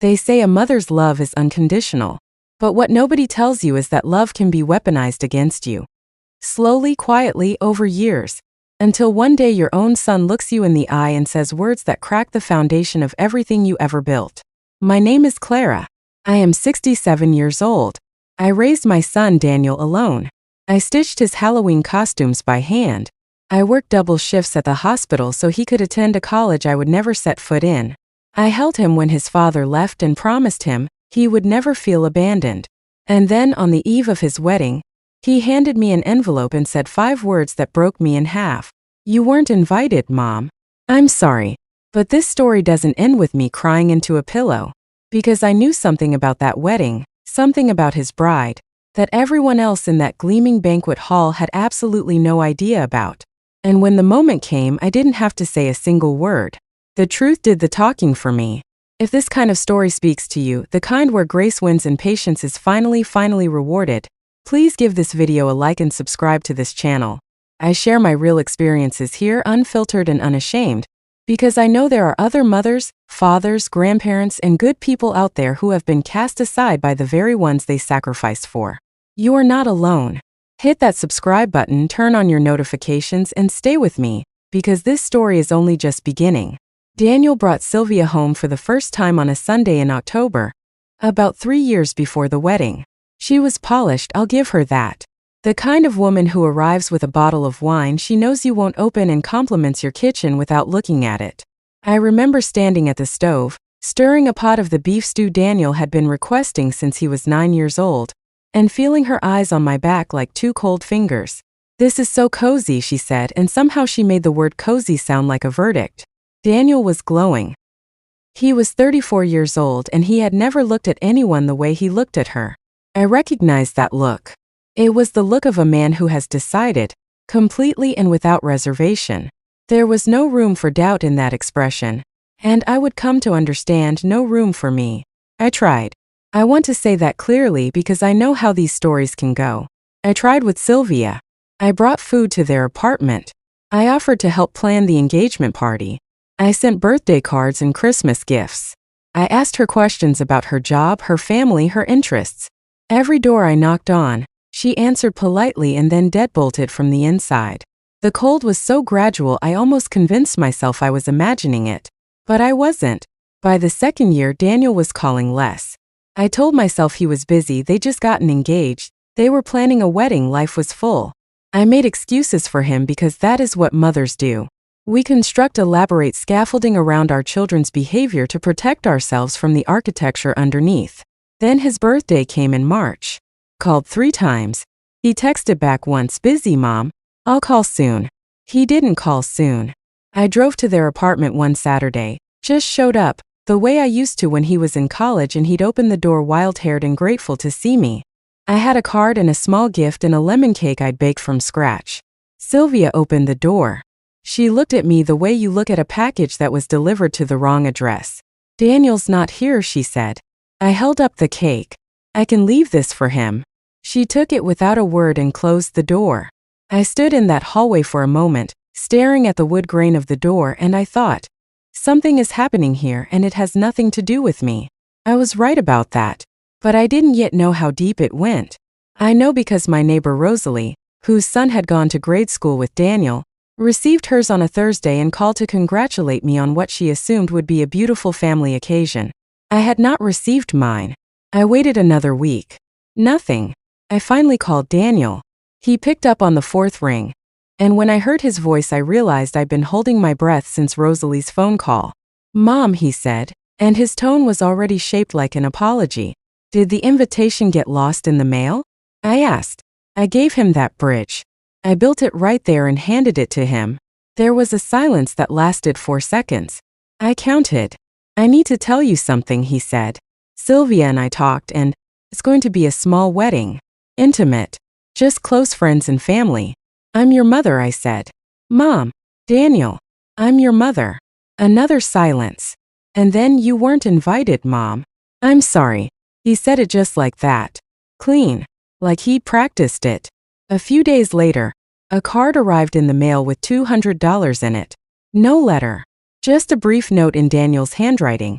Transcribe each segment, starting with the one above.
They say a mother's love is unconditional. But what nobody tells you is that love can be weaponized against you. Slowly, quietly, over years. Until one day your own son looks you in the eye and says words that crack the foundation of everything you ever built. My name is Clara. I am 67 years old. I raised my son Daniel alone. I stitched his Halloween costumes by hand. I worked double shifts at the hospital so he could attend a college I would never set foot in. I held him when his father left and promised him he would never feel abandoned. And then, on the eve of his wedding, he handed me an envelope and said 5 words that broke me in half. You weren't invited, Mom. I'm sorry, but this story doesn't end with me crying into a pillow. Because I knew something about that wedding, something about his bride, that everyone else in that gleaming banquet hall had absolutely no idea about. And when the moment came, I didn't have to say a single word. The truth did the talking for me. If this kind of story speaks to you, the kind where grace wins and patience is finally rewarded, please give this video a like and subscribe to this channel. I share my real experiences here, unfiltered and unashamed, because I know there are other mothers, fathers, grandparents, and good people out there who have been cast aside by the very ones they sacrificed for. You are not alone. Hit that subscribe button, turn on your notifications, and stay with me, because this story is only just beginning. Daniel brought Sylvia home for the first time on a Sunday in October, about 3 years before the wedding. She was polished, I'll give her that. The kind of woman who arrives with a bottle of wine she knows you won't open and compliments your kitchen without looking at it. I remember standing at the stove, stirring a pot of the beef stew Daniel had been requesting since he was 9 years old, and feeling her eyes on my back like 2 cold fingers. This is so cozy, she said, and somehow she made the word cozy sound like a verdict. Daniel was glowing. He was 34 years old and he had never looked at anyone the way he looked at her. I recognized that look. It was the look of a man who has decided, completely and without reservation. There was no room for doubt in that expression, and I would come to understand no room for me. I tried. I want to say that clearly because I know how these stories can go. I tried with Sylvia. I brought food to their apartment. I offered to help plan the engagement party. I sent birthday cards and Christmas gifts. I asked her questions about her job, her family, her interests. Every door I knocked on, she answered politely and then deadbolted from the inside. The cold was so gradual I almost convinced myself I was imagining it. But I wasn't. By the second year, Daniel was calling less. I told myself he was busy, they just gotten engaged, they were planning a wedding, life was full. I made excuses for him because that is what mothers do. We construct elaborate scaffolding around our children's behavior to protect ourselves from the architecture underneath. Then his birthday came in March. Called 3 times. He texted back once, busy mom, I'll call soon. He didn't call soon. I drove to their apartment one Saturday, just showed up, the way I used to when he was in college, and he'd open the door wild-haired and grateful to see me. I had a card and a small gift and a lemon cake I'd baked from scratch. Sylvia opened the door. She looked at me the way you look at a package that was delivered to the wrong address. Daniel's not here, she said. I held up the cake. I can leave this for him. She took it without a word and closed the door. I stood in that hallway for a moment, staring at the wood grain of the door, and I thought, something is happening here and it has nothing to do with me. I was right about that, but I didn't yet know how deep it went. I know because my neighbor Rosalie, whose son had gone to grade school with Daniel, received hers on a Thursday and called to congratulate me on what she assumed would be a beautiful family occasion. I had not received mine. I waited another week. Nothing. I finally called Daniel. He picked up on the 4th ring. And when I heard his voice, I realized I'd been holding my breath since Rosalie's phone call. Mom, he said, and his tone was already shaped like an apology. Did the invitation get lost in the mail? I asked. I gave him that bridge. I built it right there and handed it to him. There was a silence that lasted 4 seconds. I counted. I need to tell you something, he said. Sylvia and I talked, and it's going to be a small wedding. Intimate. Just close friends and family. I'm your mother, I said. Mom. Daniel. I'm your mother. Another silence. And then, you weren't invited, Mom. I'm sorry. He said it just like that. Clean. Like he'd practiced it. A few days later, a card arrived in the mail with $200 in it. No letter. Just a brief note in Daniel's handwriting.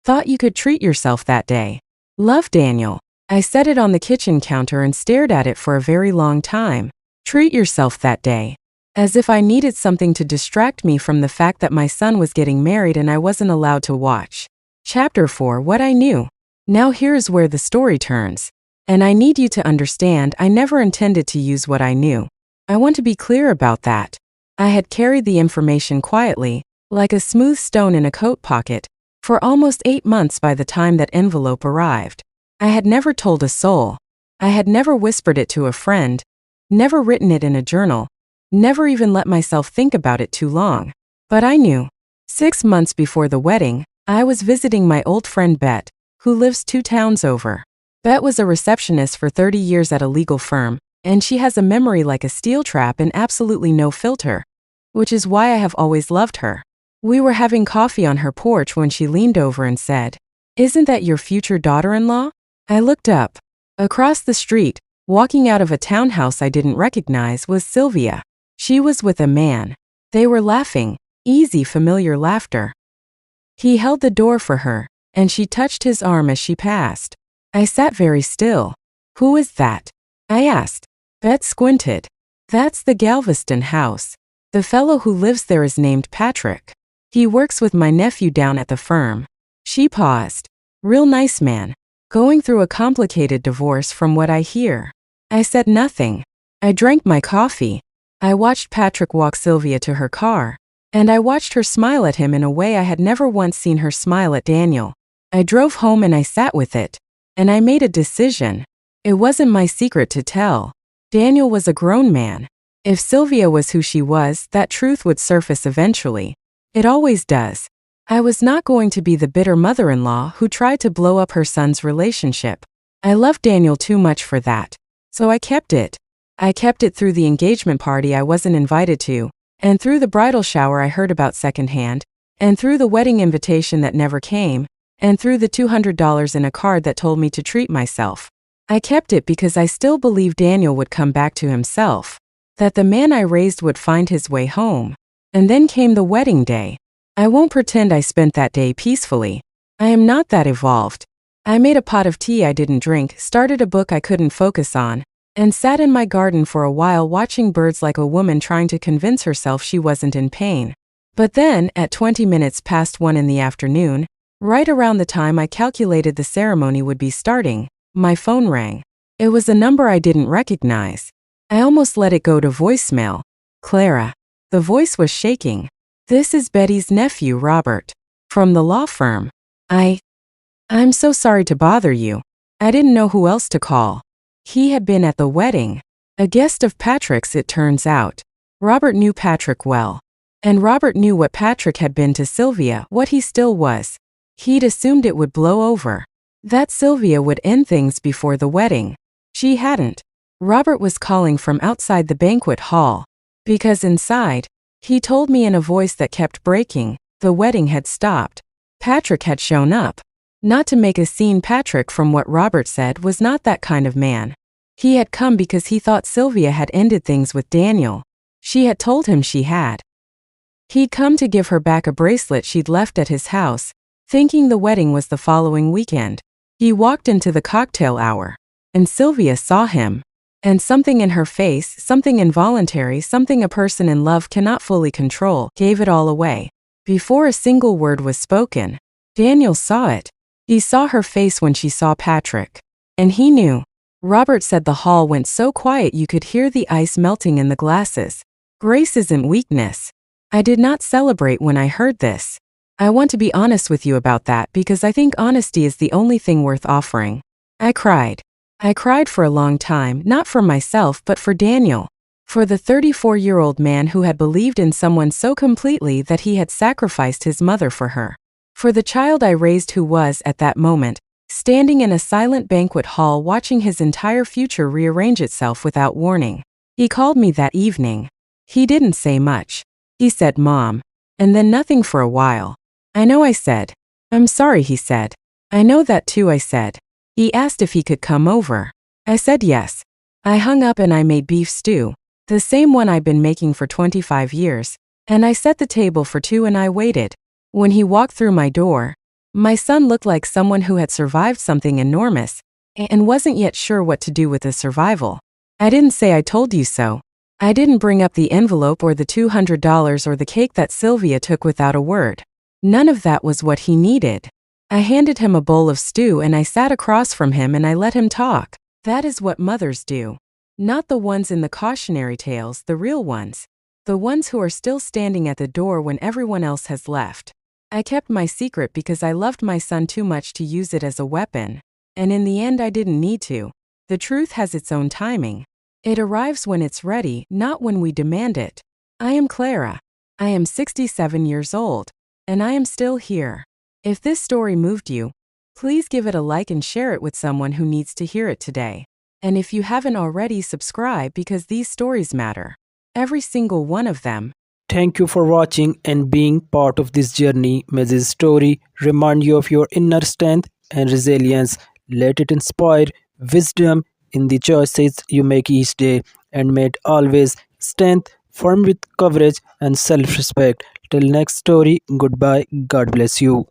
Thought you could treat yourself that day. Love, Daniel. I set it on the kitchen counter and stared at it for a very long time. Treat yourself that day. As if I needed something to distract me from the fact that my son was getting married and I wasn't allowed to watch. Chapter 4: What I Knew. Now here's where the story turns. And I need you to understand, I never intended to use what I knew. I want to be clear about that. I had carried the information quietly, like a smooth stone in a coat pocket, for almost 8 months by the time that envelope arrived. I had never told a soul. I had never whispered it to a friend, never written it in a journal, never even let myself think about it too long. But I knew. 6 months before the wedding, I was visiting my old friend Bet, who lives 2 towns over. Bet was a receptionist for 30 years at a legal firm, and she has a memory like a steel trap and absolutely no filter, which is why I have always loved her. We were having coffee on her porch when she leaned over and said, "Isn't that your future daughter-in-law?" I looked up. Across the street, walking out of a townhouse I didn't recognize, was Sylvia. She was with a man. They were laughing, easy, familiar laughter. He held the door for her, and she touched his arm as she passed. I sat very still. "Who is that?" I asked. Bet squinted. "That's the Galveston house. The fellow who lives there is named Patrick. He works with my nephew down at the firm." She paused. "Real nice man. Going through a complicated divorce from what I hear." I said nothing. I drank my coffee. I watched Patrick walk Sylvia to her car, and I watched her smile at him in a way I had never once seen her smile at Daniel. I drove home and I sat with it. And I made a decision. It wasn't my secret to tell. Daniel was a grown man. If Sylvia was who she was, that truth would surface eventually. It always does. I was not going to be the bitter mother-in-law who tried to blow up her son's relationship. I loved Daniel too much for that. So I kept it. I kept it through the engagement party I wasn't invited to, and through the bridal shower I heard about secondhand, and through the wedding invitation that never came, and through the $200 in a card that told me to treat myself. I kept it because I still believed Daniel would come back to himself, that the man I raised would find his way home. And then came the wedding day. I won't pretend I spent that day peacefully. I am not that evolved. I made a pot of tea I didn't drink, started a book I couldn't focus on, and sat in my garden for a while watching birds like a woman trying to convince herself she wasn't in pain. But then, at 20 minutes past 1 in the afternoon, right around the time I calculated the ceremony would be starting, my phone rang. It was a number I didn't recognize. I almost let it go to voicemail. "Clara." The voice was shaking. "This is Betty's nephew, Robert. From the law firm. I'm so sorry to bother you. I didn't know who else to call." He had been at the wedding. A guest of Patrick's, it turns out. Robert knew Patrick well. And Robert knew what Patrick had been to Sylvia, what he still was. He'd assumed it would blow over. That Sylvia would end things before the wedding. She hadn't. Robert was calling from outside the banquet hall. Because inside, he told me in a voice that kept breaking, the wedding had stopped. Patrick had shown up. Not to make a scene, Patrick, from what Robert said, was not that kind of man. He had come because he thought Sylvia had ended things with Daniel. She had told him she had. He'd come to give her back a bracelet she'd left at his house, thinking the wedding was the following weekend. He walked into the cocktail hour, and Sylvia saw him. And something in her face, something involuntary, something a person in love cannot fully control, gave it all away. Before a single word was spoken, Daniel saw it. He saw her face when she saw Patrick. And he knew. Robert said the hall went so quiet you could hear the ice melting in the glasses. Grace isn't weakness. I did not celebrate when I heard this. I want to be honest with you about that because I think honesty is the only thing worth offering. I cried. I cried for a long time, not for myself but for Daniel. For the 34-year-old man who had believed in someone so completely that he had sacrificed his mother for her. For the child I raised who was, at that moment, standing in a silent banquet hall watching his entire future rearrange itself without warning. He called me that evening. He didn't say much. He said, "Mom." And then nothing for a while. "I know," I said. "I'm sorry," he said. "I know that too," I said. He asked if he could come over. I said yes. I hung up and I made beef stew, the same one I'd been making for 25 years, and I set the table for 2 and I waited. When he walked through my door, My son looked like someone who had survived something enormous and wasn't yet sure what to do with the survival. I didn't say I told you so. I didn't bring up the envelope or the $200 or the cake that Sylvia took without a word. None of that was what he needed. I handed him a bowl of stew and I sat across from him and I let him talk. That is what mothers do. Not the ones in the cautionary tales, the real ones. The ones who are still standing at the door when everyone else has left. I kept my secret because I loved my son too much to use it as a weapon. And in the end I didn't need to. The truth has its own timing. It arrives when it's ready, not when we demand it. I am Clara. I am 67 years old. And I am still here. If this story moved you, please give it a like and share it with someone who needs to hear it today. And if you haven't already, subscribe because these stories matter. Every single one of them. Thank you for watching and being part of this journey. May this story remind you of your inner strength and resilience. Let it inspire wisdom in the choices you make each day, and may it always stand firm with courage and self respect. Till next story, goodbye. God bless you.